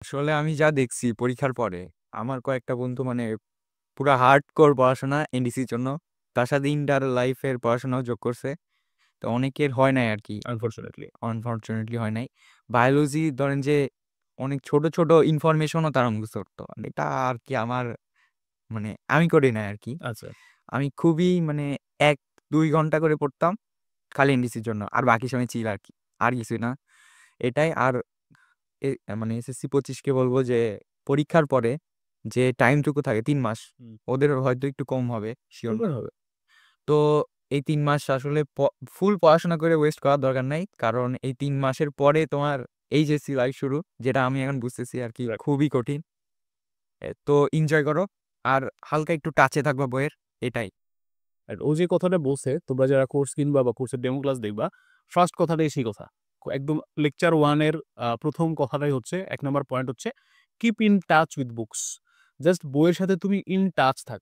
আসলে আমি যা দেখছি পরীক্ষার পরে, আমার কয়েকটা বন্ধু মানে পুরা হার্ডকোর পড়াশোনা এনডিসির জন্য। তার সাথে ইন্টার লাইফের পড়াশোনাও যোগ করছে। তো অনেকের হয় নাই আরকি। আনফরচুনেটলি। আনফরচুনেটলি হয় নাই। বায়োলজি ধরেন যে অনেক ছোট, ছোট ইনফরমেশনও তারা মুখস্থ করত। এটা আরকি আমার মানে আমি করি নাই আরকি। আচ্ছা। আমি খুবই মানে ১-২ ঘন্টা করে পড়তাম খালি এনডিসির জন্য। আর বাকি সময় চিল আরকি। আর কিছুই না। এটাই আর এ মানে এসএসসি ২৫ কে বলব যে পরীক্ষার পরে যে টাইমটুকু থাকে ৩ মাস, হুম। ওদের হয়তো একটু কম হবে, সিওর না। সুন্দর হবে। তো এই ৩ মাস আসলে ফুল পড়াশোনা করে ওয়েস্ট করার দরকার নাই। কারণ এই 3 মাসের পরে তোমার এইচএসসি লাইফ শুরু। যেটা আমি এখন বুঝতেছি আরকি রাইট। খুবই কঠিন। তো এনজয় করো। আর হালকা একটু টাচে থাকবা বইয়ের, এটাই। আর ও যে কথাটা বলছে, তোমরা যারা কোর্স কিনবা বা কোর্সের ডেমো ক্লাস দেখবা, ফার্স্ট কথাটাই সেই কথা। একদম লেকচার 1 এর ১ম কথাটাই হচ্ছে ১ নাম্বার পয়েন্ট হচ্ছে, keep in touch with books. Just বইয়ের সাথে তুমি ইন টাচ থাকো।